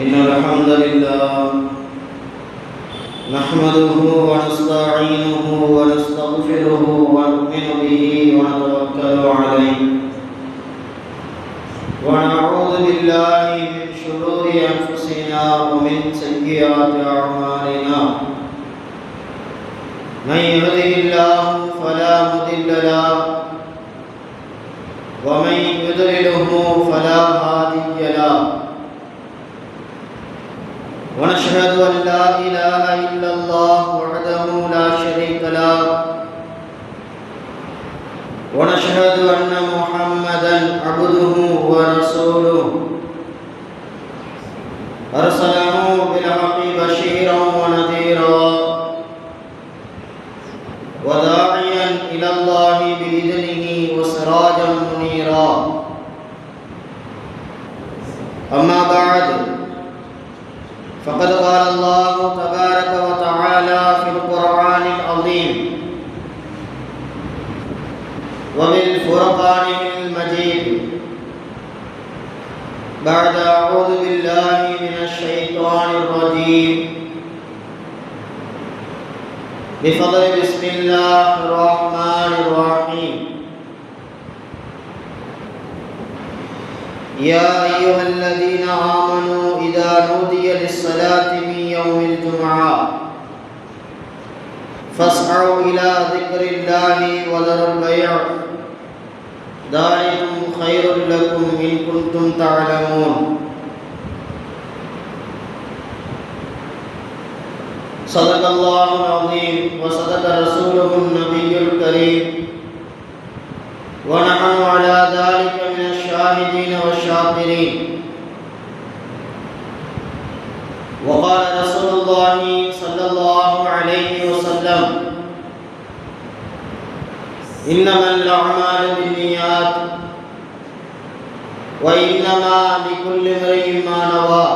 إن الحمد لله نحمده ونستعينه ونستغفره ونؤمن به ونتوكل عليه ونعوذ بالله من شرور أنفسنا ومن سيئات أعمالنا من يهده الله فلا مضل له ومن يضلله فلا هادي له ونشهد أن لا إله إلا الله وحده لا شريك له ونشهد أن محمدا عبده ورسوله أرسله بالحق بشيرا ونذيرا وداعيا إلى الله بإذنه وسراجا منيرا أما بعد فقد قال الله تبارك وتعالى في القرآن العظيم وبالفرقان المجيد بعد أعوذ بالله من الشيطان الرجيم بفضل بسم الله الرحمن الرحيم يا أيها الذين آمنوا إذا نودي للصلاة من يوم الجمعة فاسعوا إلى ذكر الله وذروا البيع ذلكم خير لكم إن كنتم تعلمون صدق الله العظيم وصدق رسوله النبي الكريم ونحن على ذلك من الشاهدين والشاكرين وقال رسول الله صلى الله عليه وسلم إنما الأعمال بالنيات وإنما لكل امرئ ما نوى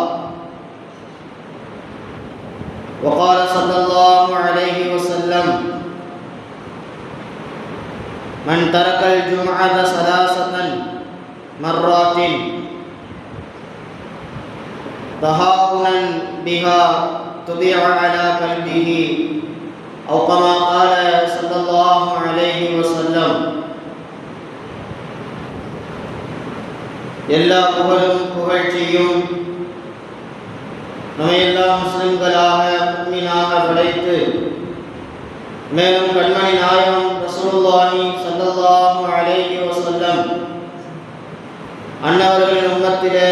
وقال صلى الله عليه وسلم من ترك الجمعة ثلاثة مرات تهاونا بها طبع على قلبه أو كما قال صلى الله عليه وسلم எல்லா புகழும் புகழ்ச்சியும் நம்மை எல்லா முஸ்லிம்களாக முஃமினாக படைத்து மேலும் கண்மணி நாயகம் ரசூலுல்லாஹி ஸல்லல்லாஹு அலைஹி வஸல்லம் அன்னவர்களின் உம்மத்திலே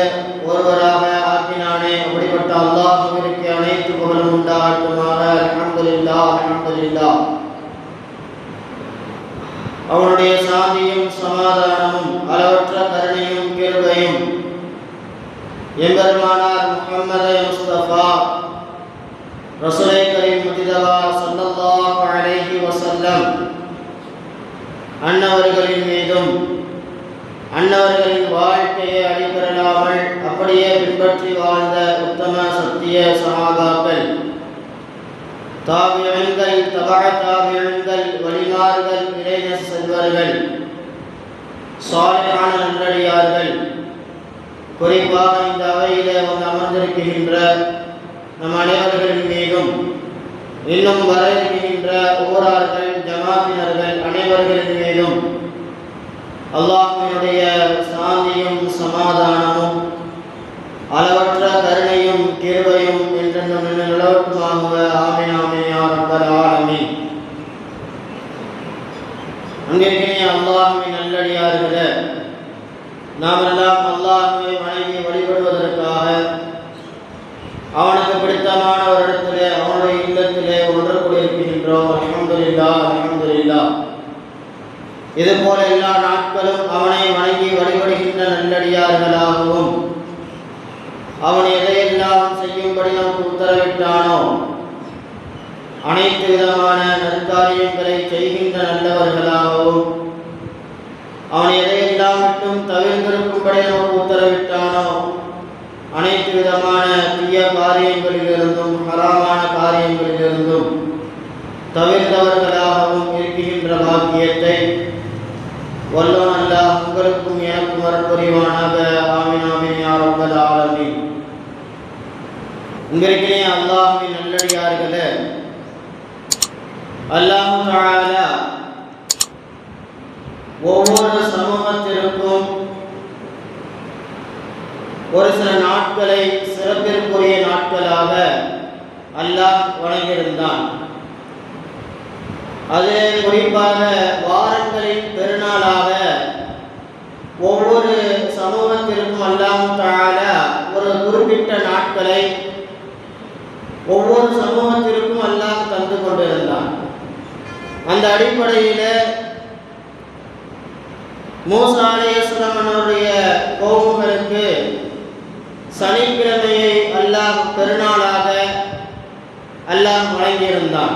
ஒருவராக ஆக்கினானே. அப்படிப்பட்ட அல்லாஹ்விற்கு அனைத்து புகழும் உண்டாகட்டுமாக. அல்ஹம்துலில்லாஹ் அல்ஹம்துலில்லாஹ். அவனுடைய சாந்தியும் சமாதானமும் அளவற்ற கருணையும் கிருபையும் எம்பெருமானார் முஹம்மது முஸ்தபா ரசூலை கரீம் முஜ்தபா ஸல்லல்லாஹு அலைஹி வஸல்லம் அன்னவர்களின் மீதும் அன்னவர்களின் வாழ்க்கையை அடிபெறலாமல் அப்படியே பின்பற்றி வாழ்ந்த உத்தம சத்திய சஹாபாக்கள், தாபியீன்கள், தபஅ தாபியீன்கள், வலிமார்கள், இறைநேச செல்வர்கள், சாலிஹான நல்லடியார்கள், குறிப்பாக இந்த அவையிலே வந்து அமர்ந்திருக்கின்ற நம் அனைவர்களின் மீதும் இன்னும் வர இருக்கின்ற ஊரார்கள், ஜமாத்தினர்கள் அனைவர்களின் மீதும் அல்லாஹ்வினுடைய சாந்தியும் சமாதானமும் அளவற்ற கருணையும் கிருபையும் என்றென்றும் நிலவட்டுமாக. ஆமீன் ஆமீன் யா ரப்பல் ஆலமீன். அங்கிருக்கிற அல்லாஹ்வின் நல்லடியார்களே, நாம் எல்லாம் அல்லாஹ்வை வணங்கி வழிபடுவதற்காக அவனுக்கு பிடித்தமான ஒரு இடத்திலே அவனுடைய இல்லத்திலே ஒன்று கூடியிருக்கின்றோம். அல்ஹம்துலில்லாஹ் அல்ஹம்துலில்லாஹ். இதுபோல எல்லா நாட்களும் அவனை வணங்கி வழிபடுகின்ற நல்லடியார்களாகவும் அவன் எதையெல்லாம் செய்யும்படி நமக்கு உத்தரவிட்டானோ அனைத்து விதமான நற்காரியங்களை செய்கின்ற நல்லவர்களாகவும் அவன் எதையெல்லாம் மட்டும் தவிர்த்திருக்கும்படி நமக்கு உத்தரவிட்டானோ அனைத்து விதமான தீய காரியங்களிலிருந்தும் ஹராமான காரியங்களிலிருந்தும் தவிர்த்தவர்களாகவும் இருக்கின்ற பாக்கியத்தை வல்லோன் அல்லாஹ் உங்களுக்கும் எனக்கும் அருள் புரிவானாக. ஆமீன் ஆமீன் யா ரப்பல் ஆலமீன். உங்களுக்கே அல்லாஹ்வின் நல்லடியார்களே, அல்லாஹ் தஆலா ஒவ்வொரு சமூகத்திற்கும் ஒரு சில நாட்களை சிறப்பிற்குரிய நாட்களாக அல்லாஹ் வழங்கியிருந்தான். அது குறிப்பாக வாரங்களின் பெருநாளாக ஒவ்வொரு சமூகத்திற்கும் அல்லாஹ் தஆலா ஒரு குறிப்பிட்ட நாட்களை ஒவ்வொரு சமூகத்திற்கும் அல்லாஹ் தந்து கொண்டிருந்தான். அந்த அடிப்படையில் மூசா அலைஹிஸ்ஸலாம் அவருடைய கோமுகளுக்கு சனிக்கிழமையை அல்லாஹ் பெருநாளாக அல்லாஹ் வழங்கியிருந்தான்.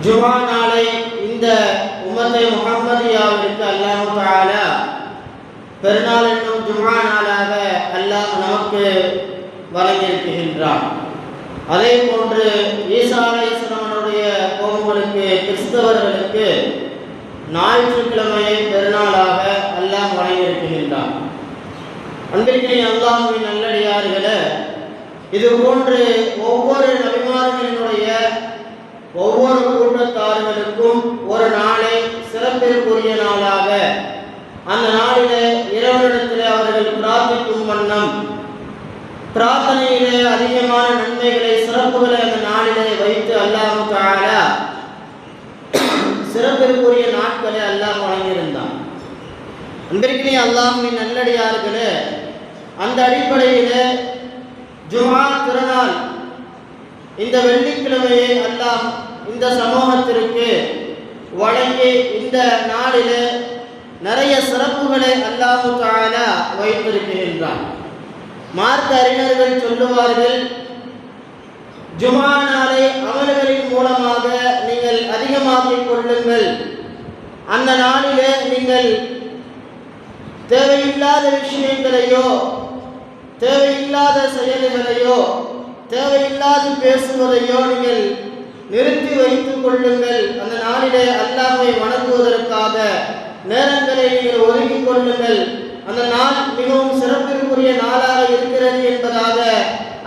ஜுமா நாளை இந்த உம்மத்தை முஹம்மதியாவிற்கு அல்லாஹ் தஆலா பெருநாள் என்னும் ஜுமா நாளாக அல்லாஹ் நமக்கு வழங்கியிருக்கின்றான். அதே போன்று ஈசா அலைஹிஸ்ஸலாம் அவருடைய கோமுகளுக்கு கிறிஸ்தவர்களுக்கு ஞாயிற்றுக்கிழமையை பெருநாளாக அல்லாஹ் வழங்கியிருக்கின்றான். அன்பிற்குரிய அல்லாஹ்வின் நல்லடியார்களே, இது போன்று ஒவ்வொரு நபிமார்களினுடைய ஒவ்வொரு கூட்டத்தார்களுக்கும் ஒரு நாளை சிறப்பிற்குரிய நாளாக அந்த நாளிலே இறைவனிடத்திலே அவர்கள் பிரார்த்திக்கும் வண்ணம் பிரார்த்தனையிலே அதிகமான நன்மைகளை சிறப்புகளை அந்த நாளிலே வைத்து அல்லாஹ் தஆலா சிறப்பிற்குரிய நாட்களை அல்லாஹ் வழங்கியிருந்தான். அன்பிற்குரிய அல்லாஹ்வின் நல்லடியார்களே, அந்த அடிப்படையில் ஜுமா திருநாள் இந்த வெள்ளிக்கிழமையை அல்லாஹ் இந்த சமூகத்திற்கு வழங்கி இந்த நாளில் நிறைய சிறப்புகளை அல்லாஹ் தஆலா வைத்திருக்கின்றான். மார்க்க அறிஞர்கள் சொல்லுவார்கள், ஜுமா நாளை அமல்களின் மூலமாக நீங்கள் அதிகமாக்கிக் கொள்ளுங்கள். அந்த நாளிலே நீங்கள் தேவையில்லாத விஷயங்களையோ தேவையில்லாத செயல்களையோ தேவையில்லாது பேசுவதையோ நீங்கள் நிறுத்தி வைத்துக் கொள்ளுங்கள். அந்த நாளிலே அல்லாஹ்வை வணங்குவதற்காக நேரங்களை நீங்கள் ஒதுக்கிக் கொள்ளுங்கள். அந்த நாள் மிகவும் சிறப்பிற்குரிய நாளாக இருக்கிறது என்பதாக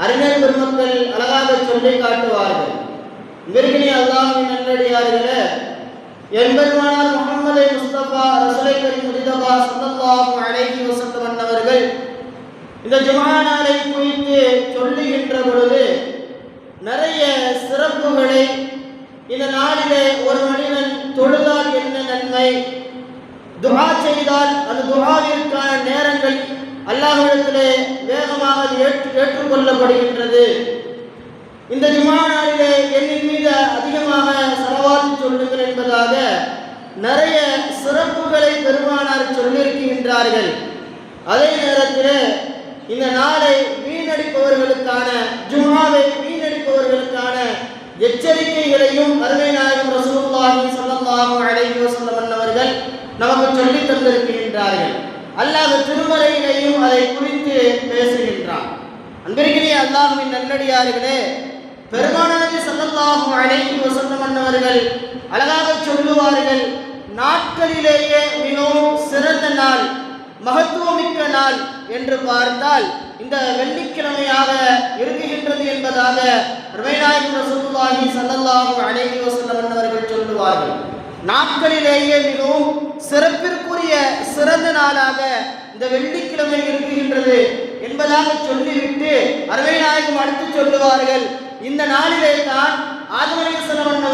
அறிஞர் பெருமக்கள் அழகாக சொல்லி காட்டுவார்கள். இவர்களே அல்லாஹ்வின் நல்லடியார்களே, எம்பெருமானார் முஹம்மது முஸ்தபா ரசூலை கரீம் முஜ்தபா ஸல்லல்லாஹு அலைஹி வஸல்லம் அவர்கள் இந்த ஜுமா நாளை குறித்து சொல்லுகின்ற பொழுது நிறைய சிறப்புகளை, இந்த நாளிலே ஒரு மனிதன் தொழுதால் என்ன நன்மை, துஆ செய்தால் அந்த துஆவிற்கான நேரங்கள் அல்லாஹ்விடத்திலே வேகமாக ஏற்றுக்கொள்ளப்படுகின்றது. இந்த ஜுமா நாளிலே என்னின் மீது அதிகமாக ஸலவாத் சொல்லுங்கள் என்பதாக நிறைய சிறப்புகளை பெருமானார் சொல்லியிருக்கின்றார்கள். அதே நேரத்தில் இந்த நாளை வீணடிப்பவர்களுக்கான, ஜுமாவை வீணடிப்பவர்களுக்கான எச்சரிக்கைகளையும் அருமை நாயகம் ரசூலுல்லாஹி ஸல்லல்லாஹு அலைஹி வஸல்லம் அவர்கள் நமக்கு சொல்லி தந்திருக்கின்றார்கள். அல்லாஹ் திருமறையிலேயும் அதை குறித்து பேசுகின்றான். அன்பிற்குரிய அல்லாஹ்வின் நல்லடியார்களே, பெருமானார் ஸல்லல்லாஹு அலைஹி வஸல்லம் அவர்கள் அழகாக சொல்லுவார்கள், நாட்களிலேயே மிகவும் சிறந்த நாள், மகத்துவமிக்க நாள் என்று பார்த்தால் இந்த வெள்ளிக்கிழமையாக இருக்குகின்றது என்பதாக நாயகம் ரசூலுல்லாஹி ஸல்லல்லாஹு அலைஹி வஸல்லம் அவர்கள் சொல்லுவார்கள். நாட்களிலேயே மிகவும் சிறப்பிற்குரிய சிறந்த நாளாக இந்த வெள்ளிக்கிழமை இருக்குகின்றது என்பதாக சொல்லிவிட்டு நாயகம் அடுத்து சொல்லுவார்கள், இந்த நாளிலே தான் ஆதம் அலைஹிஸ்ஸலாம்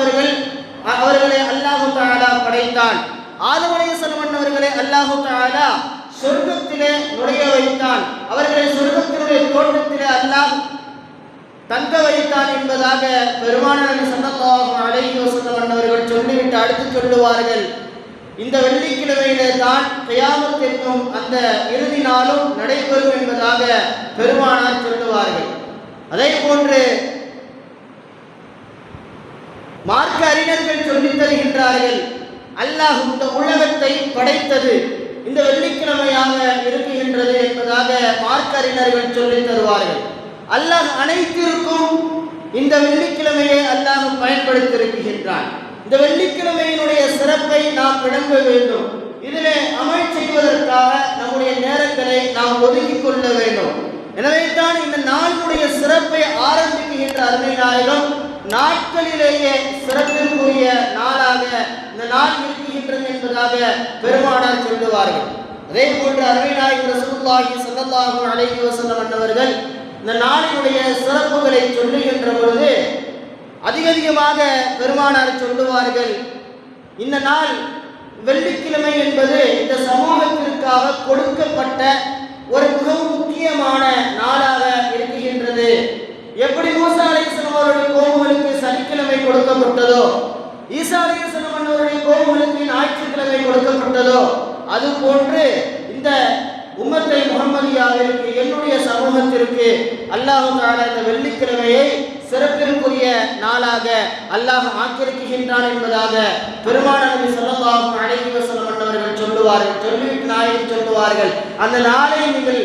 அவர்களை அல்லாஹ் தஆலா படைத்தான். ஆதம் அலைஹிஸ்ஸலாம் அவர்களை அல்லாஹ் தஆலா சொர்க்கத்திலே நுழைய வைத்தான். அவர்களை சொர்க்கத்தினுடைய தோட்டத்திலே அல்லாஹ் தங்க வைத்தான் என்பதாக பெருமானார் ஸல்லல்லாஹு அலைஹி வஸல்லம் அவர்கள் சொல்லிவிட்டு அடுத்து சொல்லுவார்கள், இந்த வெள்ளிக்கிழமையிலே தான் கியாமத் என்னும் அந்த இறுதி நாளும் நடைபெறும் என்பதாக பெருமானார் சொல்லுவார்கள். அதே போன்று மார்க்க அறிஞர்கள் சொல்லித் தருகின்றார்கள், அல்லாஹ் இந்த உலகத்தை படைத்தது இந்த வெள்ளிக்கிழமையாக இருக்குகின்றது என்பதாக மார்க்க அறிஞர்கள் சொல்லித் தருவார்கள். அல்லாஹ் அனைத்திற்கும் இந்த வெள்ளிக்கிழமையை அல்லாஹ் பயன்படுத்தியிருக்கின்றான். இந்த வெள்ளிக்கிழமையினுடைய சிறப்பை நாம் விளங்க வேண்டும். இதிலே அமல் செய்வதற்காக நம்முடைய நேரங்களை நாம் ஒதுக்கிக் கொள்ள வேண்டும். எனவே தான் இந்த நாளுடைய சிறப்பை ஆரம்பிக்கின்ற அருமை நாயகம் நாட்களிலேயே சிறப்பிற்குரிய நாளாக இந்த நாள் இருக்கின்றது என்பதாக பெருமானார் சொல்லுவார்கள். அதே போன்று அருமை நாயகம் ரசூலுல்லாஹி ஸல்லல்லாஹு அலைஹி வஸல்லம் அவர்கள் இந்த நாளினுடைய சிறப்புகளை சொல்லுகின்ற பொழுது அதிகமாக பெருமானார் சொல்லுவார்கள், இந்த நாள் வெள்ளிக்கிழமை என்பது இந்த சமூகத்திற்காக கொடுக்கப்பட்ட ஒரு மிகவும் முக்கியமான நாளாக இருக்கின்றது. எப்படி மூசா அலைஹிஸ்ஸலாம் அவருடைய கோமுகளுக்கு சனிக்கிழமை கொடுக்கப்பட்டதோ, ஈசா அலைஹிஸ்ஸலாம் அவருடைய கோமுகளுக்கு ஞாயிற்றுக்கிழமை கொடுக்கப்பட்டதோ, அது போன்று இந்த உம்மத்தை முஹம்மதியாவிற்கு என்னுடைய சமூகத்திற்கு அல்லாஹ் தஆலா இந்த வெள்ளிக்கிழமையை சிறப்பிற்குரிய நாளாக அல்லாஹ் ஆக்கிரமிக்கின்றான் என்பதாக பெருமானார் நபி ஸல்லல்லாஹு அலைஹி வஸல்லம் அவர்கள் சொல்லுவார்கள். சொல்லிவிட்டு நாயகம் சொல்லுவார்கள், அந்த நாளை நீங்கள்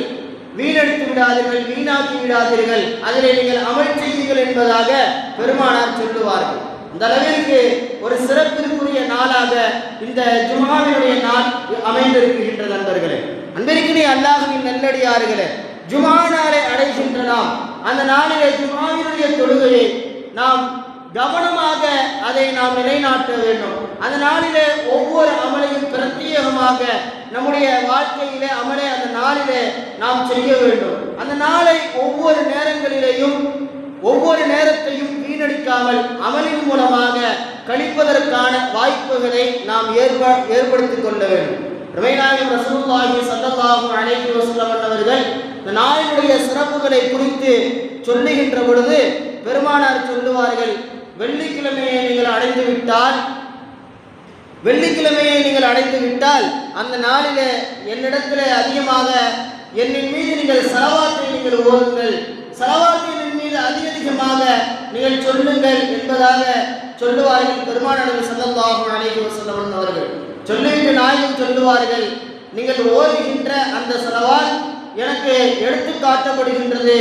வீணடித்து விடாதீர்கள், வீணாக்கி விடாதீர்கள், அதிலே நீங்கள் அமல் செய்யுங்கள் என்பதாக பெருமானார் சொல்லுவார்கள். இந்த அளவிற்கு ஒரு சிறப்பிற்குரிய நாளாக இந்த ஜும்ஆவினுடைய நாள் அமைந்திருக்கின்றது. நண்பர்களே, அன்பிற்கினே அல்லாஹ்வின் நல்லடியார்களே, ஜும்ஆ நாளை அடைகின்ற நாம் அந்த நாளிலே ஜும்ஆவினுடைய தொழுகையை நாம் கவனமாக அதை நாம் நிலைநாட்ட வேண்டும். அந்த நாளிலே ஒவ்வொரு அமலையும் பிரத்யேகமாக நம்முடைய வாழ்க்கையிலே அமலை அந்த நாளிலே நாம் செய்ய வேண்டும். அந்த நாளை ஒவ்வொரு நேரங்களிலேயும் ஒவ்வொரு நேரத்தையும் வீணடிக்காமல் அமலின் மூலமாக கழிப்பதற்கான வாய்ப்புகளை நாம் ஏற்படுத்திக் கொள்ள வேண்டும். நபிநாயகம் ரசூலுல்லாஹி ஸல்லல்லாஹு அலைஹி வஸல்லம் அவர்கள் இந்த நாளினுடைய சிறப்புகளை குறித்து சொல்லுகின்ற பொழுது பெருமானார் சொல்லுவார்கள், வெள்ளிக்கிழமையை நீங்கள் அடைந்து விட்டால் அந்த நாளிலே என்னிடத்திலே அதிகமாக என்னின் மீது நீங்கள் ஸலவாத்தை நீங்கள் ஓதுங்கள், ஸலவாத்தின் மீது அதிகமாக நீங்கள் சொல்லுங்கள் என்பதாக சொல்லுவார்கள் பெருமானார் நபி ஸல்லல்லாஹு அலைஹி வஸல்லம் அவர்கள். சொல்லிவிட்டு நாயகம் சொல்லுவார்கள், நீங்கள் ஓதுகின்ற அந்த ஸலவாத் எனக்கு எடுத்து காட்டப்படுகின்றது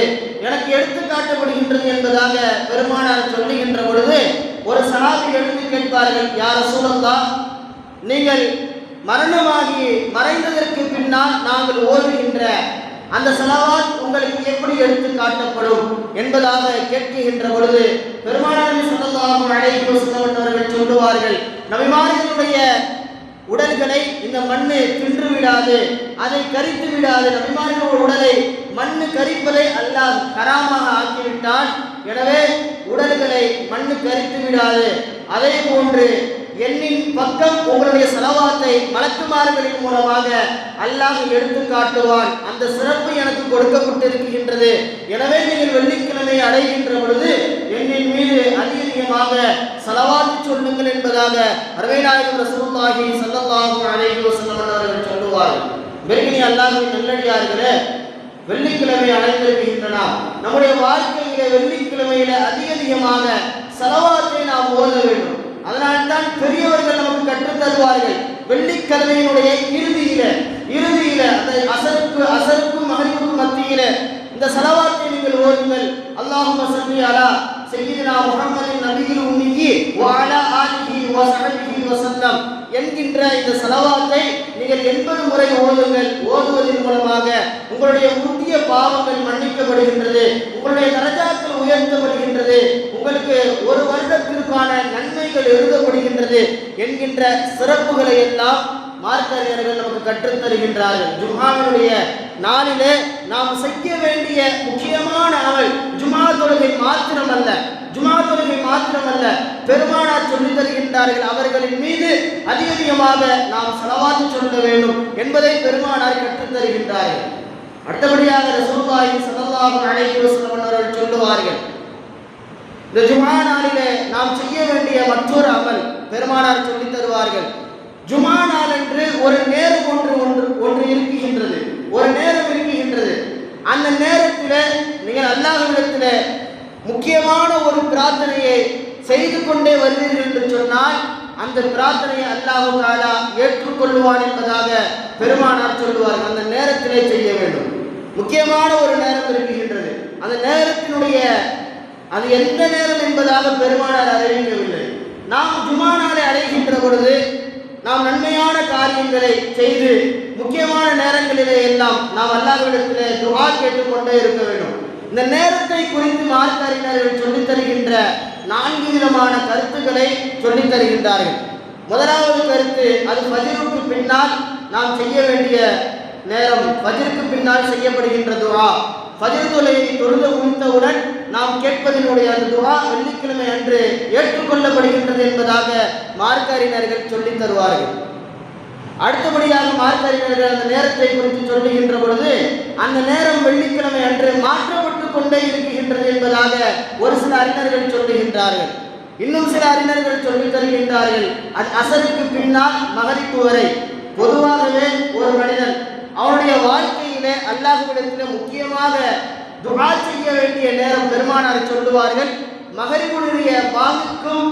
என்பதாக பெருமானார் சொல்லுகின்ற பொழுது ஒரு சஹாபி எடுத்து கேட்பார்கள், யா ரசூலல்லாஹ், நீங்கள் மரணமாகி மறைந்ததற்கு பின்னால் நாங்கள் ஓதுகின்ற அந்த ஸலவாத் உங்களுக்கு எப்படி எடுத்து காட்டப்படும் என்பதாக கேட்கின்ற பொழுது பெருமானார் நபி ஸல்லல்லாஹு அலைஹி வஸல்லம் அவர்கள் சொல்லுவார்கள், நபிமார்களுடைய உடல்களை இந்த மண்ணு தின்று விடாது, அதை கரித்து விடாது. நபிமார்களுடைய உடலை மண்ணு கரிப்பதை அல்லாஹ் ஹராமாக ஆக்கிவிட்டான். எனவே உடல்களை மண்ணு கரித்து விடாது. அதே போன்று என்னின் பக்கம் உங்களுடைய ஸலவாத்தை மலக்குமார்களின் மூலமாக அல்லாஹ் எடுத்து காட்டுவான். அந்த சிறப்பு எனக்கு கொடுக்கப்பட்டிருக்கின்றது. எனவே நீங்கள் வெள்ளிக்கிழமை அடைகின்ற பொழுது என்னின் மீது அதிகமாக ஸலவாத் சொல்லுங்கள் என்பதாக அருமைநாயகம் ரசூலுல்லாஹி ஸல்லல்லாஹு அலைஹி வஸல்லம் அவர்கள் சொல்லுவார்கள். பெருகினி அல்லாஹ்வின் நல்லடியார்களே, வெள்ளிக்கிழமை அடைந்திருக்கின்றன. நம்முடைய வாழ்க்கையில வெள்ளிக்கிழமையில அதிகமாக ஸலவாத்தை நாம் ஓத வேண்டும். அதனால்தான் பெரியவர்கள் நமக்கு கற்றுத் தருவார்கள், வெள்ளிக்கிழமையினுடைய இறுதியில அந்த அசருக்கும் மகரிபுக்கும் மத்தியில இந்த ஸலவாத்தை நீங்கள் ஓதுங்கள். அல்லாஹும்ம ஸல்லி அலா சய்யிதினா முஹம்மதின் நபியில் உம்மி வ அலா ஆலிஹி வ ஸஹ்பிஹி வ ஸல்லம் என்கின்ற இந்த ஸலவாத்தை நீங்கள் 80 முறை ஓதுங்கள். ஓதுவதன் மூலமாக உங்களுடைய முக்கிய பாவங்கள் மன்னிக்கப்படுகின்றது, உங்களுடைய தரஜாக்கள் உயர்த்தப்படுகின்றது, உங்களுக்கு ஒரு வருடத்திற்கான நன்மைகள் எழுதப்படுகின்றது என்கின்ற சிறப்புகளை எல்லாம் மார்க்கறிஞர்கள் நமக்கு கற்றுத் தருகின்றார்கள். ஜும்ஆவினுடைய நாளிலே நாம் செய்ய வேண்டிய முக்கியமான அமல் ஜும்ஆ தொழுகை மாத்திரமல்ல, பெருமானார் சொல்லித் தருகின்றார்கள், அவர்களின் மீது அதிகமாக நாம் ஸலவாத் சொல்ல வேண்டும் என்பதை பெருமானார் கற்றுத் தருகின்றார்கள். அடுத்தபடியாக ரசூலுல்லாஹி ஸல்லல்லாஹு அலைஹி வஸல்லம் அவர்கள் சொல்லுவார்கள், இந்த ஜும்ஆ நாளிலே நாம் செய்ய வேண்டிய மற்றொரு அமல் பெருமானார் சொல்லித் தருவார்கள். ஜும்ஆ நாள் என்று ஒரு நேரம் ஒன்று இருக்கின்றது. அந்த நேரத்தில் நீங்கள் அல்லாஹ்விடத்தில் முக்கியமான ஒரு பிரார்த்தனையை செய்து கொண்டே வருவீர்கள் என்று சொன்னால் அந்த பிரார்த்தனையை அல்லாஹ் தஆலா ஏற்றுக்கொள்வான் என்பதாக பெருமானார் சொல்லுவார்கள். அந்த நேரத்திலே செய்ய வேண்டும். முக்கியமான ஒரு நேரம் இருக்கின்றது. அந்த நேரத்தினுடைய அது எந்த நேரம் என்பதாக பெருமானார் அறிவிக்கவில்லை. நாம் ஜும்ஆ நாளை அடைகின்ற பொழுது நாம் நன்மையான காரியங்களை செய்து முக்கியமான நேரங்களிலே எல்லாம் நாம் அல்லாஹ்விடத்திலே துஆ கேட்டுக்கொண்டே இருக்க வேண்டும். இந்த நேரத்தை குறித்து மார்க்க அறிஞர்கள் சொல்லித் தருகின்ற 4 விதமான கருத்துக்களை சொல்லித் தருகின்றார்கள். முதலாவது கருத்து, அது ஃபஜ்ருக்கு பின்னால் நாம் செய்ய வேண்டிய நேரம், ஃபஜ்ருக்கு பின்னால் செய்யப்படுகின்ற துஆ. ஃபஜ்ர் தொழுகையை தொழுது முடித்தவுடன் நாம் கேட்பதனுடைய அந்த துஆ வெள்ளிக்கிழமை அன்று ஏற்றுக்கொள்ளப்படுகின்றது என்பதாக மார்க்க அறிஞர்கள் சொல்லித் தருவார்கள். அடுத்தபடியாக மார்க்க அறிஞர்கள் அந்த நேரத்தை குறித்து சொல்லுகின்ற பொழுது அந்த நேரம் வெள்ளிக்கிழமை அன்று மாற்றப்பட்டு கொண்டே இருக்கின்றது என்பதாக ஒரு சில அறிஞர்கள் சொல்லுகின்றார்கள். இன்னும் சில அறிஞர்கள் சொல்லித் தருகின்றார்கள், அது அசருக்கு பின்னால் மகரிப்பு வரை. பொதுவாகவே ஒரு மனிதன் அவனுடைய வாழ்க்கையிலே அல்லாஹ்விடத்திலே முக்கியமாக துஆ செய்ய வேண்டிய நேரம் பெருமானார் சொல்லுவார்கள், மகரிபுடைய பாங்குக்கும்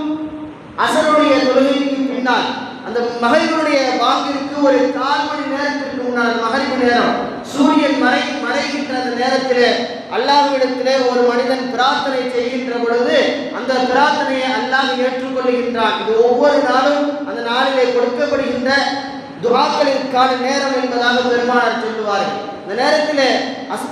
அசருடைய தொழுகைக்கு பின்னால். அந்த மகரிபுடைய பாங்கிற்கு ஒரு 4 மணி நேரத்திற்கு முன்னால் மகரிபு நேரம், சூரியன் மறைகின்ற அந்த நேரத்திலே அல்லாஹ்விடத்திலே ஒரு மனிதன் பிரார்த்தனை செய்கின்ற பொழுது அந்த பிரார்த்தனையை அல்லாஹ் ஏற்றுக்கொள்கின்றான். இது ஒவ்வொரு நாளும் அந்த நாளிலே கொடுக்கப்படுகின்ற துஆக்களிற்கான நேரம் என்பதாக பெருமானார் சொல்லுவார்கள். அந்த நேரத்தில்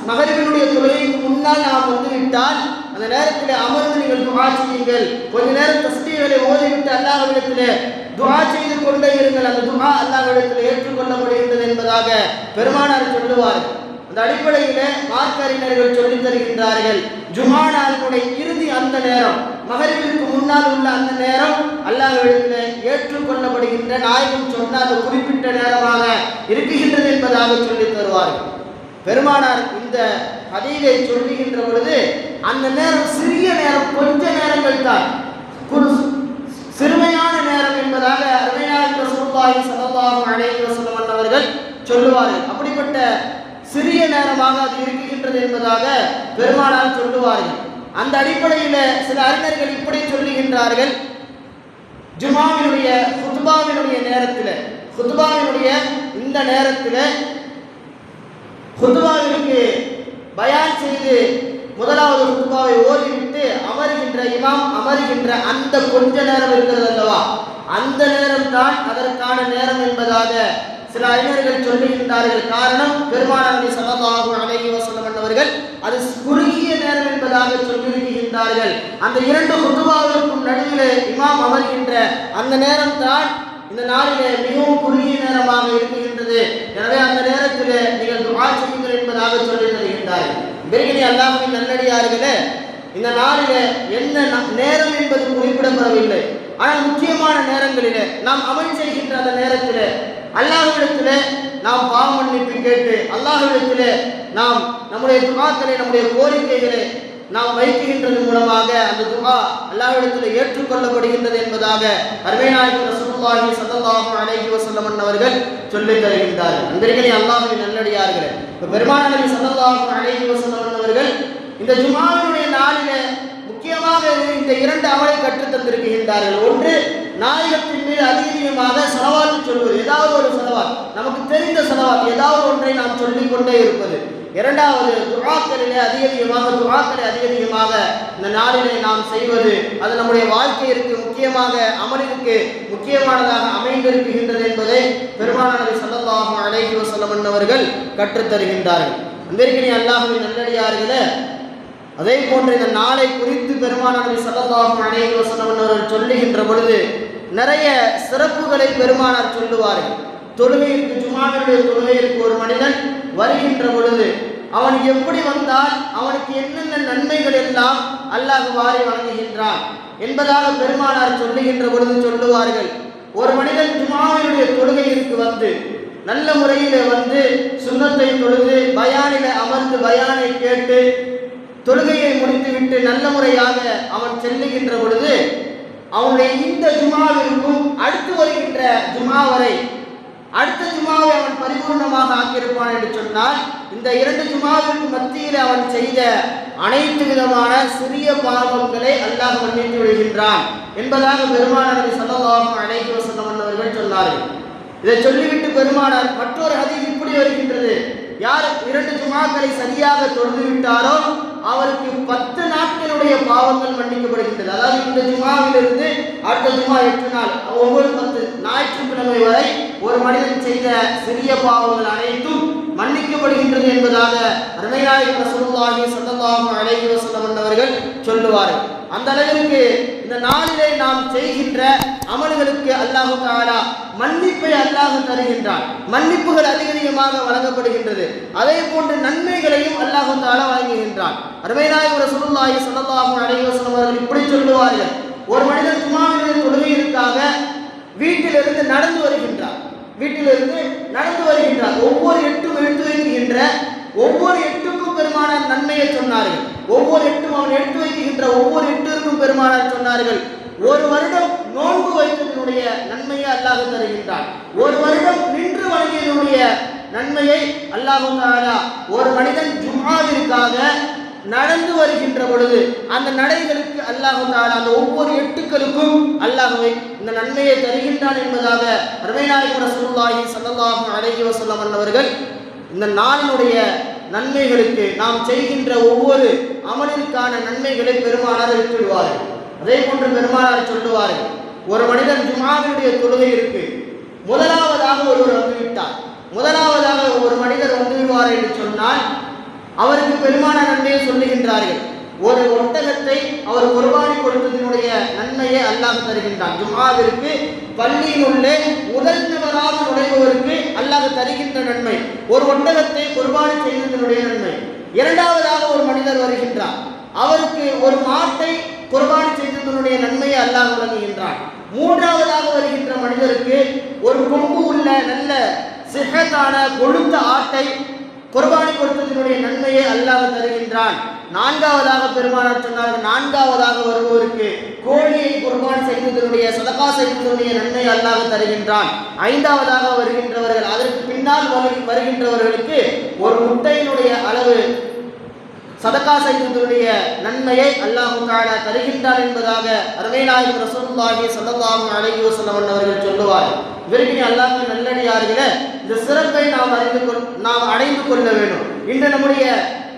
மகரிபினுடைய தொழுகைக்கு முன்னால் நாம் வந்துவிட்டால் அந்த நேரத்தில் அமர்ந்து நீங்கள் துஆ செய்யுங்கள். கொஞ்ச நேரம் தஸ்பீஹ்களை ஓதிவிட்டு அல்லாஹ்விடத்திலே துஆ செய்து கொண்டே இருங்கள். அந்த துஆ அல்லாஹ்விடத்தில் ஏற்றுக்கொள்ளப்படுகின்றது என்பதாக பெருமானார் சொல்லுவார்கள். அந்த அடிப்படையிலே மார்க்க அறிஞர்கள் சொல்லித் தருகின்றார்கள், ஜுமா நாளினுடைய இறுதி அந்த நேரம், மகரிபிற்கு முன்னால் உள்ள அந்த நேரம் அல்லாஹ்விடத்திலே ஏற்றுக்கொள்ளப்படுகின்ற நாயகம் சொன்ன அந்த குறிப்பிட்ட நேரமாக இருக்குகின்றது என்பதாக சொல்லித் தருவார்கள். பெருமானார் இந்த ஹதீஸை சொல்லுகின்ற பொழுது அந்த நேரம் சிறிய நேரம், கொஞ்ச நேரங்கள் தான், சிறுமையான நேரம் என்பதாக அருமைநாயகம் ரசூலுல்லாஹி ஸல்லல்லாஹு அலைஹி வஸல்லம் அவர்கள் சொல்லுவார்கள். அப்படிப்பட்ட சிறிய நேரமாக அது இருக்குகின்றது என்பதாக பெருமானார் சொல்லுவார்கள். அந்த அடிப்படையில் சில அறிஞர்கள் இப்படி சொல்லுகின்றார்கள், ஜுமாவினுடைய ஹுத்பாவினுடைய நேரத்தில், ஹுத்பாவினுடைய இந்த நேரத்தில் ஹுத்பாவிற்கு பயான் செய்து முதலாவது ஹுத்பாவை ஓதிவிட்டு அமர்கின்ற இமாம் அமர்கின்ற அந்த கொஞ்ச நேரம் இருக்கிறது அல்லவா, அந்த நேரம் தான் அதற்கான நேரம் என்பதாக சில அறிஞர்கள் சொல்லுகின்றார்கள். காரணம், பெருமானார் ஸல்லல்லாஹு அலைஹி வஸல்லம் அவர்கள் அது குறுகிய நேரம் என்பதாக சொல்லியிருக்கின்றார்கள். அந்த 2 ஹுத்பாவிற்கும் நடுவிலே இமாம் அமர்கின்ற அந்த நேரம் தான் இந்த நாளிலே மிகவும் குறுகிய நேரமாக இருக்குகின்றது. எனவே அந்த நேரத்தில் நீங்கள் துஆ செய்யுங்கள் என்பதாக சொல்லி தருகின்றார்கள். பெருகினி அல்லாஹ்வின் நல்லடியார்களே, இந்த நாளிலே என்ன நேரம் என்பது குறிப்பிடப்படவில்லை. ஆனால் முக்கியமான நேரங்களிலே நாம் அமல் செய்கின்ற அந்த நேரத்தில் அல்லாஹ்விடத்திலே நாம் பாவ மன்னிப்பு கேட்டு அல்லாஹ்விடத்திலே நாம் நம்முடைய துஆக்களை, நம்முடைய கோரிக்கைகளை நாம் வைக்கின்றது மூலமாக அந்த துஆ அல்லாஹ்விடத்தில் ஏற்றுக்கொள்ளப்படுகின்றது என்பதாக அருமைநாயகம் ரசூலுல்லாஹி ஸல்லல்லாஹு அலைஹி வஸல்லம் அவர்கள் சொல்லித் தருகின்றார்கள். அன்பிற்கினி அல்லாஹ்வின் நல்லடியார்களே, பெருமானார் நபி ஸல்லல்லாஹு அலைஹி வஸல்லம் அவர்கள் இந்த ஜுமாவினுடைய நாளிலே முக்கியமாக இந்த 2 அமலை கற்றுத் தந்திருக்கின்றார்கள். ஒன்று, நாயகத்தின் மீது அதிகமாக ஸலவாத்து சொல்வது, ஏதாவது ஒரு ஸலவாத், நமக்கு தெரிந்த ஸலவாத் ஏதாவது ஒன்றை நாம் சொல்லிக் கொண்டே இருப்பது. இரண்டாவது, துஆக்களிலே துஆக்களை அதிகமாக இந்த நாளிலே நாம் செய்வது, அது நம்முடைய வாழ்க்கையிற்கு முக்கியமாக அமலிற்கு முக்கியமானதாக அமைந்திருக்கின்றது என்பதை பெருமானார் நபி ஸல்லல்லாஹு அலைஹி வஸல்லம் அவர்கள் கற்றுத் தருகின்றார்கள். அன்பிற்கினி அல்லாஹ்வின் நல்லடியார்களே, அதே போன்ற இந்த நாளை குறித்து பெருமானார் நபி ஸல்லல்லாஹு அலைஹி வஸல்லம் அவர்கள் சொல்லுகின்ற பொழுது நிறைய சிறப்புகளை பெருமானார் சொல்லுவார்கள். தொழுகைக்கு, ஜுமாவினுடைய தொழுகைக்கு ஒரு மனிதன் வருகின்ற பொழுது அவன் எப்படி வந்தால் அவனுக்கு என்னென்ன நன்மைகள் எல்லாம் அல்லாஹ் வாரி வழங்குகின்றான் என்பதாக பெருமானார் சொல்லுகின்ற பொழுது சொல்லுவார்கள், ஒரு மனிதன் ஜுமாவினுடைய தொழுகைக்கு வந்து நல்ல முறையில் வந்து சுன்னத்தை தொழுது பயானில் அமர்ந்து பயானை கேட்டு தொழுகையை முடித்துவிட்டு நல்ல முறையாக அவன் செல்லுகின்ற பொழுது அவனுடைய இந்த ஜுமாவிற்கும் அடுத்து வருகின்ற ஜுமா வரை அடுத்த ஜுமாவை அவன் பரிபூர்ணமாக ஆக்கியிருப்பான் என்று சொன்னால், இந்த 2 ஜுமாவிற்கு மத்தியில் அவன் செய்த அனைத்து விதமான சிறிய பாவங்களை அல்லாஹ் மன்னித்து விடுகின்றான் என்பதாக பெருமானார் நபி ஸல்லல்லாஹு அலைஹி வஸல்லம் அவர்கள் சொன்னார்கள். இதை சொல்லிவிட்டு பெருமானார் மற்றொரு ஹதீஸ் இப்படி வருகின்றது, யார் 2 ஜுமாக்களை சரியாக தொழுது விட்டாரோ அவருக்கு 10 நாட்களுடைய பாவங்கள் மன்னிக்கப்படுகின்றது. அதாவது இந்த ஜுமாவிலிருந்து அடுத்த ஜுமா 8 நாள், ஒவ்வொரு 10 ஞாயிற்றுக்கிழமை வரை ஒரு மனிதன் செய்த சிறிய பாவங்கள் அனைத்தும் மன்னிக்கப்படுகின்றது என்பதாக அருமைநாயகம் ரசூலுல்லாஹி ஸல்லல்லாஹு அலைஹி வஸல்லம் அவர்கள் சொல்லுவார்கள். அந்த அளவிற்கு இந்த நாளிலே நாம் செய்கின்ற அமல்களுக்கு அல்லாஹ் தஆலா மன்னிப்பை அல்லாஹ் தருகின்றான். மன்னிப்புகள் அதிகமாக வழங்கப்படுகின்றது. அதே போன்று நன்மைகளையும் அல்லாஹ் தஆலா வழங்குகின்றான். அருமைநாயகம் ரசூலுல்லாஹி ஸல்லல்லாஹு அலைஹி வஸல்லம் அவர்கள் இப்படி சொல்லுவார்கள், ஒரு மனிதன் ஜும்ஆவினுடைய தொழுகைக்காக வீட்டிலிருந்து நடந்து வருகின்றார். ஒவ்வொரு எட்டும் எடுத்து வைக்கின்ற ஒவ்வொரு எட்டுக்கும் பெருமானார் நன்மையை சொன்னார்கள். ஒவ்வொரு எட்டும் அவன் எடுத்து வைக்கின்ற ஒவ்வொரு எட்டிற்கும் பெருமானார் சொன்னார்கள், ஒரு வருடம் நோன்பு வைத்ததனுடைய நன்மையை அல்லாஹ் தருகின்றான். ஒரு வருடம் நின்று வணங்கியதனுடைய நன்மையை அல்லாஹ் தஆலா ஒரு மனிதன் ஜும்ஆவிற்காக நடந்து வருகின்ற பொழுது அந்த நடைகளுக்கு அல்லாஹ் தஆலா அந்த ஒவ்வொரு எட்டுக்களுக்கும் அல்லாஹ் இந்த நன்மையை தருகின்றான் என்பதாக அருமைநாயகம் ரசூலுல்லாஹி ஸல்லல்லாஹு அலைஹி வஸல்லம் அவர்கள் இந்த நாளினுடைய நன்மைகளுக்கு நாம் செய்கின்ற ஒவ்வொரு அமலிற்கான நன்மைகளை பெருமானார் விட்டுவிடுவார்கள். அதே போன்று பெருமானார் சொல்லுவார்கள், ஒரு மனிதன் ஜும்ஆவினுடைய தொழுகை இருக்கு, முதலாவதாக ஒருவர் வந்துவிட்டார், முதலாவதாக ஒரு மனிதர் வந்துவிடுவார் என்று சொன்னால் அவருக்கு பெருமானார் நன்மையை சொல்லுகின்றார்கள். ஒரு ஒட்டகத்தை அவர் குர்பானி கொடுத்ததனுடைய நன்மையை அல்லாஹ் தருகின்றான். ஜும்ஆவிற்கு பள்ளியினுள்ளே முதல் நபராக நுழைபவருக்கு அல்லாஹ் தருகின்ற நன்மை ஒரு ஒட்டகத்தை குர்பானி செய்ததனுடைய நன்மை. இரண்டாவதாக ஒரு மனிதர் வருகின்றார், அவருக்கு ஒரு மாட்டை குர்பானி செய்ததனுடைய நன்மையை அல்லாஹ் வழங்குகின்றான். மூன்றாவதாக வருகின்ற மனிதருக்கு ஒரு கொம்பு உள்ள நல்ல சிஹத்தான கொழுத்த ஆட்டை குர்பானி கொடுத்ததனுடைய நன்மையை அல்லாஹ் தருகின்றான். நான்காவதாக பெருமானார் சொன்னார்கள், நான்காவதாக வருபவருக்கு கோழியை குர்பானி செய்ததனுடைய சதகா செய்ததனுடைய நன்மையை அல்லாஹ் தருகின்றான். ஐந்தாவதாக வருகின்றவர்கள், அதற்கு பின்னால் வருகின்றவர்களுக்கு ஒரு முட்டையினுடைய அளவு சதகா செய்ததனுடைய நன்மையை அல்லாஹ் தஆலா தருகின்றான் என்பதாக அருமைநாயகம் ரசூலுல்லாஹி ஸல்லல்லாஹு அலைஹி வஸல்லம் அவர்கள் சொல்லுவார். இவருக்கு அல்லாஹ்வின் நல்லடியார்களே, இந்த சிறப்பை நாம் அடைந்து கொள்ள வேண்டும். இன்று நம்முடைய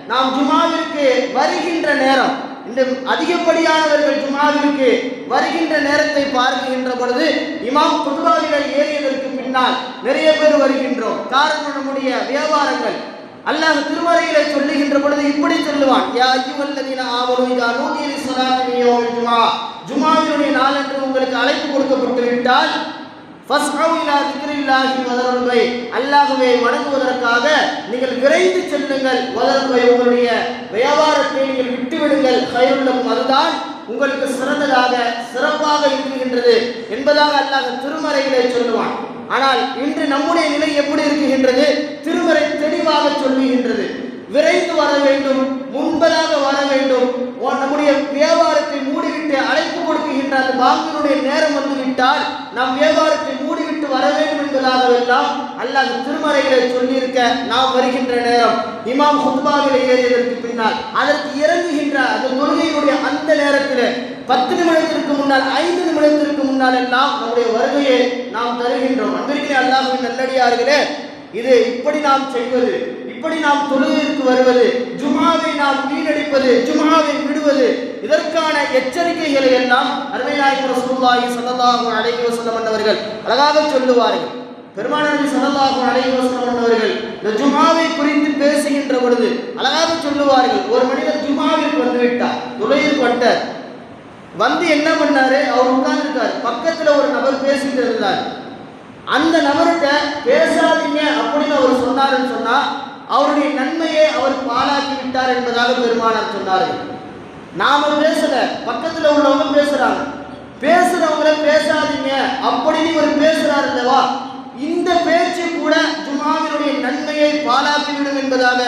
நாம் ஜும்ஆவிற்கு வருகின்ற நேரம், இந்த அதிகப்படியானவர்கள் ஜும்ஆவிற்கு வருகின்ற நேரத்தை பார்க்கின்ற பொழுது இமாம் குதுபாவிலே ஏறியதற்கு பின்னால் நிறைய பேர் வருகின்றோம். காரணம் நம்முடைய வியாபாரங்கள். அல்லாஹ் திருமறையிலே சொல்லுகின்ற பொழுது இப்படி சொல்லுவான், யா அய்யுஹல்லதீன ஆமனூ இதா நூதிய லிஸ்ஸலாத்தி மின் யௌமில் ஜும்ஆ, ஜும்ஆவினுடைய நாளன்று உங்களுக்கு அழைப்பு கொடுக்கப்பட்டு விட்டால் ஃபஸ்அவு இலா திக்ரில்லாஹி வதருல் பை, அல்லாஹ்வை வணங்குவதற்காக நீங்கள் விரைந்து செல்லுங்கள். வதருல் பை, உங்களுடைய வியாபாரத்தை நீங்கள் விட்டுவிடுங்கள். கைருல் லக்கும், அதுதான் உங்களுக்கு சிறந்ததாக சிறப்பாக இருக்குகின்றது என்பதாக அல்லாஹ் திருமறையிலே சொல்லுவான். ஆனால் இன்று நம்முடைய நிலை எப்படி இருக்குகின்றது? திருமறை தெளிவாக சொல்லுகின்றது, விரைந்து வர வேண்டும், முன்பதாக வர வேண்டும். நம்முடைய வியாபாரத்தை மூடிவிட்டு அழைப்பு கொடுக்கின்ற அந்த பாங்கினுடைய நேரம் வந்துவிட்டால் நாம் வியாபாரத்தை மூடிவிட்டு வர வேண்டும் என்பதாகவெல்லாம் அல்லாஹ் திருமறைகளை சொல்லியிருக்க, நாம் வருகின்ற நேரம் இமாம் ஹுத்பாவிலே ஏறியதற்கு பின்னால் அதற்கு இறங்குகின்ற அந்த தொழுகையினுடைய அந்த நேரத்தில் 10 நிமிடத்திற்கு முன்னால் 5 நிமிடத்திற்கு முன்னால் எல்லாம் நம்முடைய வருகையை நாம் தருகின்றோம். அன்பிற்குரிய அல்லாஹ்வின் நல்லடியார்களே, இது இப்படி நாம் செய்வது, இப்படி நாம் தொழுகைக்கு வருவது, ஜும்ஆவை நாம் வீணடிப்பது, ஜும்ஆவை விடுவது, இதற்கான எச்சரிக்கைகளை எல்லாம் அருமைநாயகம் ரசூலுல்லாஹி ஸல்லல்லாஹு அலைஹி வஸல்லம் அவர்கள் அழகாக சொல்லுவார்கள். பெருமானார் நபி ஸல்லல்லாஹு அலைஹி வஸல்லம் அவர்கள் இந்த ஜும்ஆவை குறித்து பேசுகின்ற பொழுது அழகாக சொல்லுவார்கள், ஒரு மனிதர் ஜும்ஆவிற்கு வந்து விட்டார், தொழுகைக்கு வந்தார், வந்து என்ன பண்ணாரு, அவர் உட்கார்ந்துருக்கார், பக்கத்துல ஒரு நபர் பேசிட்டு இருந்தார். அந்த நபர்கிட்ட பேசாதீங்க அப்படின்னு அவர் சொன்னாருன்னு சொன்னா அவருடைய நன்மையை அவர் பாழாக்கி விட்டார் என்பதாக பெருமானார் சொன்னார்கள். நாம பேசல, பக்கத்துல உள்ளவங்க பேசுறாங்க, பேசுறவங்கள பேசாதீங்க அப்படின்னு ஒரு பேசுறாரு அல்லவா, இந்த பேச்சு கூட ஜும்ஆவினுடைய நன்மையை பாழாக்கிவிடும் என்பதாக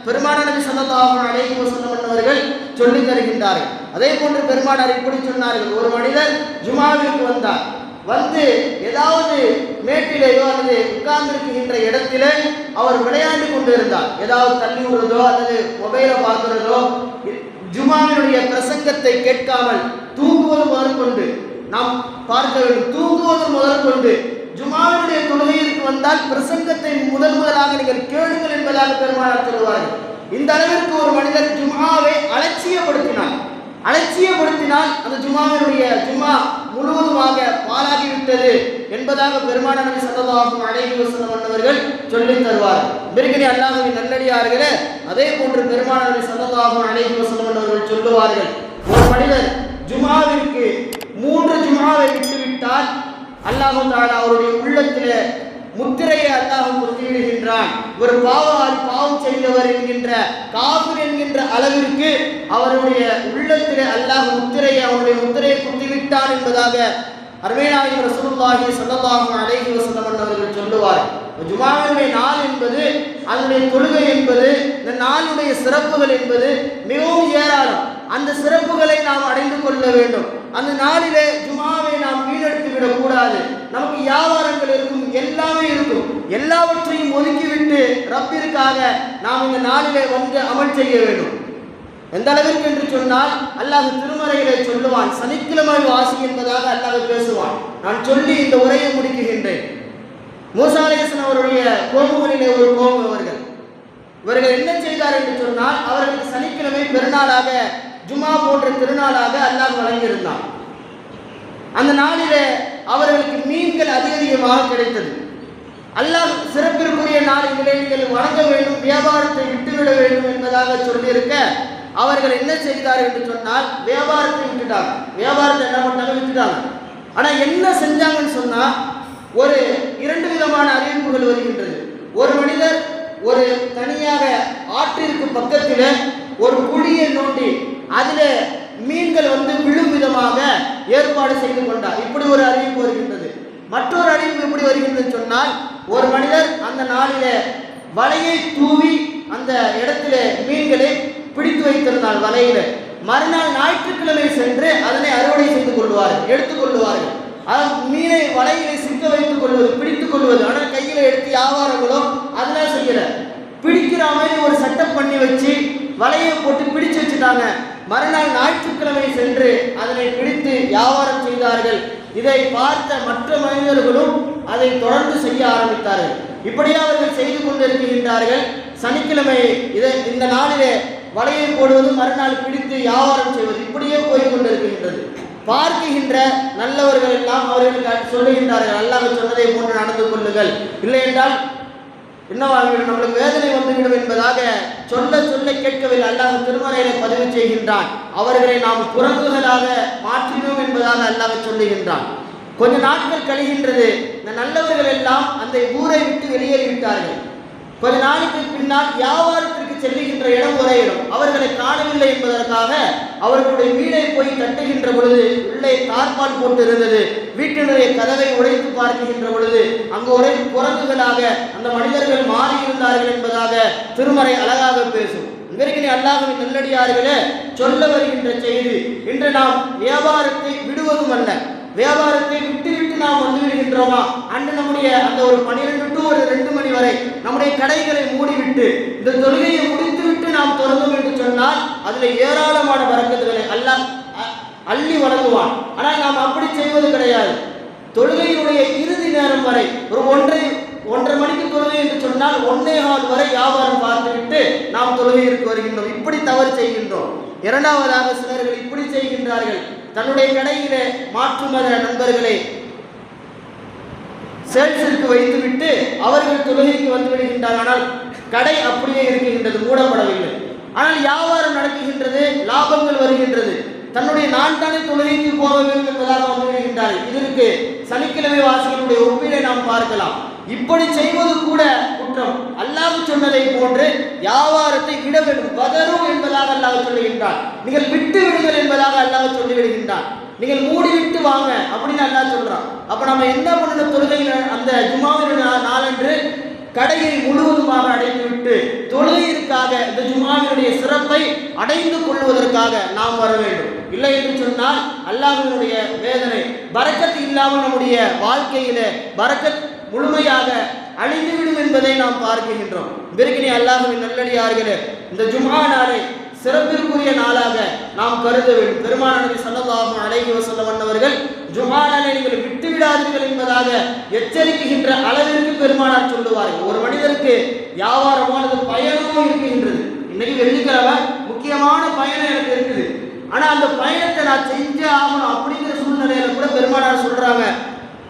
பெருமானார் நபி ஸல்லல்லாஹு அலைஹி வஸல்லம் அவர்கள் சொல்லி தருகின்றார்கள். அதே போன்று பெருமானார் இப்படி சொன்னார்கள், ஒரு மனிதர் ஜும்ஆவிற்கு வந்தார், வந்து ஏதாவது மேட்டிலேயோ அல்லது உட்கார்ந்திருக்கின்ற இடத்திலே அவர் விளையாண்டு கொண்டு இருந்தார், ஏதாவது தள்ளி விடுறதோ அல்லது மொபைலை பார்க்கிறதோ, ஜும்ஆவினுடைய பிரசங்கத்தை கேட்காமல் தூங்குவது முதற்கொண்டு நாம் பார்க்க வேண்டும். தூங்குவது முதற்கொண்டு ஜும்ஆவினுடைய தொழுகைக்கு வந்தால் பிரசங்கத்தை முதலாக நீங்கள் கேளுங்கள் என்பதாக பெருமானார் சொல்லுவார்கள். இந்த அளவிற்கு ஒரு மனிதர் ஜும்ஆவை அலட்சியப்படுத்தினால் அந்த ஜும்ஆ முழுவதுமாக பாழாகிவிட்டது என்பதாக என்பதாக பெருமானார் நபி ஸல்லல்லாஹு அலைஹி வஸல்லம் அவர்கள் சொல்லித் தருவார். பெருகினி அல்லாஹ்வின் நல்லடியார்களே, அதே போன்று பெருமானார் நபி ஸல்லல்லாஹு அலைஹி வஸல்லம் அவர்கள் சொல்லுவார்கள், ஒரு மனிதர் ஜுமாவிற்கு 3 ஜுமாவை விட்டுவிட்டால் அல்லாஹ் தஆலா அவருடைய உள்ளத்திலே முத்திரையை அல்லாஹ் குத்திவிடுகின்றான். ஒரு பாவம் செய்தவர் என்கின்ற காஃபிர் என்கின்ற அளவிற்கு அவருடைய உள்ளத்திலே அல்லாஹ் அவருடைய முத்திரையை குத்திவிட்டான் என்பதாக அருமைநாயகம் ரசூலுல்லாஹி ஸல்லல்லாஹு அலைஹி வஸல்லம் அவர்கள் சொல்லுவார். ஜுமாவுடைய நாள் என்பது, அதனுடைய தொழுகை என்பது, இந்த நாளுடைய சிறப்புகள் என்பது மிகவும் ஏராளம். அந்த சிறப்புகளை நாம் அடைந்து கொள்ள வேண்டும். அந்த நாளிலே ஜுமாவை நாம் வீணெடுத்து விடக்கூடாது. நமக்கு வியாபாரங்கள் இருக்கும், எல்லாமே இருக்கும், எல்லாவற்றையும் ஒதுக்கிவிட்டு ரப்பிற்காக நாம் இந்த நாளிலே வந்து அமல் செய்ய வேண்டும். எந்த அளவிற்கு என்று சொன்னால் அல்லாஹ் திருமறையிலே சொல்லுவான், சனிக்கிழமை வாசி என்பதாக அல்லாஹ் பேசுவான். நான் சொல்லி இந்த உரையை முடிக்குகின்றேன். மூசா அலைஹிஸ்ஸலாம் அவருடைய கோபுகளிலே ஒரு கோபம் இவர்கள் என்ன செய்தார் என்று சொன்னால், அவர்களுக்கு சனிக்கிழமை பெருநாளாக, ஜுமா போன்ற திருநாளாக அல்லாஹ் வழங்கியிருந்தான். அந்த நாளிலே அவர்களுக்கு மீன்கள் அதிகமாக கிடைத்தது. அல்லாஹ் சிறப்பிற்குரிய நாளிலே நீங்கள் வணங்க வேண்டும், வியாபாரத்தை விட்டுவிட வேண்டும் என்பதாக சொல்லியிருக்க, அவர்கள் என்ன செய்தார் என்று சொன்னால் வியாபாரத்தை விட்டுட்டாங்க. வியாபாரத்தை என்ன பண்ணாங்க? விட்டுட்டாங்க. ஆனால் என்ன செஞ்சாங்கன்னு சொன்னால், ஒரு 2 விதமான அறிவிப்புகள் வருகின்றது. ஒரு மனிதர் ஒரு தனியாக ஆற்றிற்கு பக்கத்தில் ஒரு குழியை நோண்டி அதில் மீன்கள் விழும் விதமாக ஏற்பாடு செய்து கொண்டார். இப்படி ஒரு அறிவிப்பு வருகின்றது. மற்றொரு அறிவிப்பு எப்படி வருகின்றது சொன்னால், ஒரு மனிதர் அந்த நாளிலே வலையை தூவி அந்த இடத்துல மீன்களை பிடித்து வைத்திருந்தால் வலையில, மறுநாள் ஞாயிற்றுக்கிழமை சென்று அதனை அறுவடை செய்து கொள்வார்கள், எடுத்துக் கொள்வார்கள். மீனை வலையிலே சிக்க வைத்துக் கொள்வது, பிடித்துக் கொள்வது. ஆனால் கையில எடுத்து வியாபாரங்களோ அதெல்லாம் செய்யல. பிடிக்கிற மாதிரி ஒரு சட்டம் பண்ணி வச்சு வலையை போட்டு பிடிச்சு வச்சுட்டாங்க. மறுநாள் ஞாயிற்றுக்கிழமை சென்று அதனை பிடித்து வியாபாரம் செய்தார்கள். இதை பார்த்த மற்ற மனிதர்களும் அதை தொடர்ந்து செய்ய ஆரம்பித்தார்கள். இப்படியே அவர்கள் செய்து கொண்டிருக்கின்றார்கள். சனிக்கிழமை இந்த நாளிலே வலையை போடுவது, மறுநாள் பிடித்து வியாபாரம் செய்வது, இப்படியே போய்கொண்டிருக்கின்றது. பார்க்கின்ற நல்லவர்கள் எல்லாம் அவர்களுக்கு சொல்லுகின்றார்கள், அல்லாஹ் சொன்னதை போன்று நடந்து கொள்ளுங்கள், இல்லை என்றால் என்னவாகிவிடும், நம்மளுக்கு வேதனை வந்துவிடும் என்பதாக சொல்ல சொல்ல கேட்கவில்லை. அல்லாஹ் திருமறையிலே பதிவு செய்கின்றான். அவர்களை நாம் குரங்குகளாக மாற்றினோம் என்பதாக அல்லாஹ் சொல்லுகின்றான். கொஞ்ச நாட்கள் கழிகின்றது. இந்த நல்லவர்கள் எல்லாம் அந்த ஊரை விட்டு வெளியேறிவிட்டார்கள். கொஞ்ச நாளைக்கு பின்னால் வியாபாரத்திற்கு செல்லுகின்ற இடம் ஒரே இடம். அவர்களை காணவில்லை என்பதற்காக அவர்களுடைய வீடை போய் தட்டுகின்ற பொழுது உள்ளே தார்பால் போட்டு இருந்தது. வீட்டினுடைய கதவை உடைத்து பார்க்கின்ற பொழுது அங்கு ஒரே குரங்குகளாக அந்த மனிதர்கள் மாறியிருந்தார்கள் என்பதாக திருமறை அழகாக பேசும். இவருக்கு அல்லாஹ்வின் நல்லடியார்களே, சொல்ல வருகின்ற செய்தி, இன்று நாம் வியாபாரத்தை விடுவதும் அல்ல, வியாபாரத்தை விட்டு நாம் விடுகின்றோமா? அன்று நம்முடைய அந்த ஒரு 12 to 2 மணி வரை நம்முடைய கடைகளை மூடிவிட்டு இந்த தொழுகையை முடித்துவிட்டு நாம் தொடங்கும் என்று சொன்னால் அதில் ஏராளமான பரக்கத்துகளை அல்லாஹ் அள்ளி வழங்குவான். ஆனால் நாம் அப்படி செய்வது கிடையாது. தொழுகையினுடைய இறுதி நேரம் வரை ஒரு 1:30 மணிக்கு தொழுகை என்று சொன்னால் 1:15 வரை வியாபாரம் பார்த்துவிட்டு நாம் தொழுகைக்கு வருகின்றோம். இப்படி தவறு செய்கின்றோம். இரண்டாவதாக சிலர்கள் இப்படி செய்கின்றார்கள். தன்னுடைய கடையிலே மாற்று மத நண்பர்களை சேல்ஸிற்கு வைத்துவிட்டு அவர்கள் தொழுகைக்கு வந்துவிடுகின்றார்கள். ஆனால் கடை அப்படியே இருக்கின்றது, மூடப்படவில்லை. ஆனால் வியாபாரம் நடக்குகின்றது, லாபங்கள் வருகின்றது. தன்னுடைய நான் தானே தொழுகைக்கு போக வேண்டும் என்பதாக வந்துவிடுகின்றார்கள். இதற்கு சனிக்கிழமை வாசிகளுடைய ஒப்பினை நாம் பார்க்கலாம். இப்படி செய்வது கூட குற்றம். அல்லாஹ் சொன்னதை போன்று வியாபாரத்தை விட வேண்டும், வதரு என்பதாக அல்லாஹ் சொல்லுகின்றான். நீங்கள் விட்டு விடுங்கள் என்பதாக அல்லாஹ் சொல்லிவிடுகின்றான். நீங்கள் மூடிவிட்டு வாங்க அப்படின்னு அல்லாஹ் சொல்றான். அப்ப நம்ம என்ன பண்ணணும்? தொழுகையில் அந்த ஜுமாவின் நாளன்று கடையை முழுவதுமாக அடைந்துவிட்டு தொழுகைக்காக இந்த ஜுமாவினுடைய சிறப்பை அடைந்து கொள்வதற்காக நாம் வர வேண்டும். இல்லை என்று சொன்னால் அல்லாஹ்வினுடைய வேதனை, பரக்கத் இல்லாமல் நம்முடைய வாழ்க்கையில பரக்கத் முழுமையாக அழிந்துவிடும் என்பதை நாம் பார்க்கின்றோம். பிறகு அல்லாஹ்வின் நல்லடியார்களே, இந்த ஜும்ஆ நாளை சிறப்பிற்குரிய நாளாக நாம் கருத வேண்டும். பெருமானார் நபி ஸல்லல்லாஹு அலைஹி வஸல்லம் அவர்கள் ஜும்ஆ நாளை நீங்கள் விட்டு விடாதீர்கள் என்பதாக எச்சரிக்கின்ற அளவிற்கு பெருமானார் சொல்லுவார்கள். ஒரு மனிதருக்கு வியாபாரமானது பயணமும் இருக்கின்றது. இன்னைக்கு வெள்ளிக்கிழமை முக்கியமான பயணம் எனக்கு இருக்குது, ஆனால் அந்த பயணத்தை நான் செஞ்சே ஆகணும் அப்படிங்கிற சூழ்நிலையில கூட பெருமானார் சொல்றாங்க,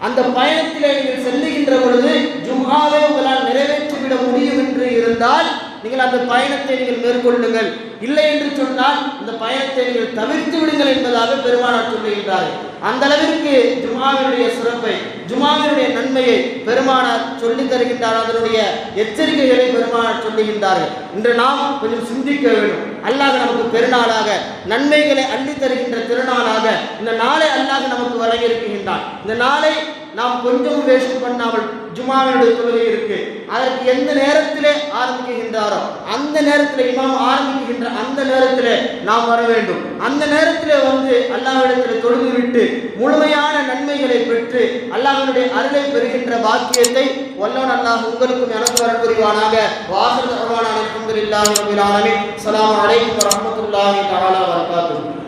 அந்த பயணத்திலே நீங்கள் செல்லுகின்ற பொழுது ஜும்ஆவை உங்களால் நிறைவேற்றிவிட முடியும் என்று இருந்தால் நீங்கள் அந்த பயணத்தை நீங்கள் மேற்கொள்ளுங்கள். இல்லை என்று சொன்னால் அந்த பயணத்தை நீங்கள் தவிர்த்து விடுங்கள் என்பதாக பெருமானார் சொல்லுகின்றார்கள். அந்த அளவிற்கு ஜும்ஆவினுடைய சிறப்பை, ஜும்ஆவினுடைய நன்மையை பெருமானார் சொல்லி தருகின்றார். அதனுடைய எச்சரிக்கைகளை பெருமானார் சொல்லுகின்றார்கள். இன்று நாம் கொஞ்சம் சிந்திக்க வேண்டும். அல்லாஹ் நமக்கு பெருநாளாக நன்மைகளை அள்ளி தருகின்ற திருநாளாக இந்த நாளை அல்லாஹ் நமக்கு வழங்கியிருக்கின்றான். இந்த நாளை நாம் கொஞ்சம் வேஸ்ட் பண்ணாமல், ஜும்ஆவினுடைய தொழுகை இருக்கு, அதற்கு எந்த நேரத்திலே ஆரம்பிக்கின்றாரோ அந்த நேரத்தில் இமாம் ஆரம்பிக்கின்ற அந்த நேரத்திலே நாம் வர வேண்டும். அந்த நேரத்திலே வந்து அல்லாஹ்விடத்தில் தொழுது விட்டு முழுமையான நன்மைகளை பெற்று அல்லாஹ்வினுடைய அருளை பெறுகின்ற பாக்கியத்தை வல்லவன் அல்லாஹ் உங்களுக்கும் எனக்கு அருள் புரிவானாக. வாஹிரு தஅவானா அல்ஹம்துலில்லாஹி ரப்பில் ஆலமீன். அஸ்ஸலாமு அலைக்கும் வரஹ்மத்துல்லாஹி தஆலா வபரகாத்துஹு.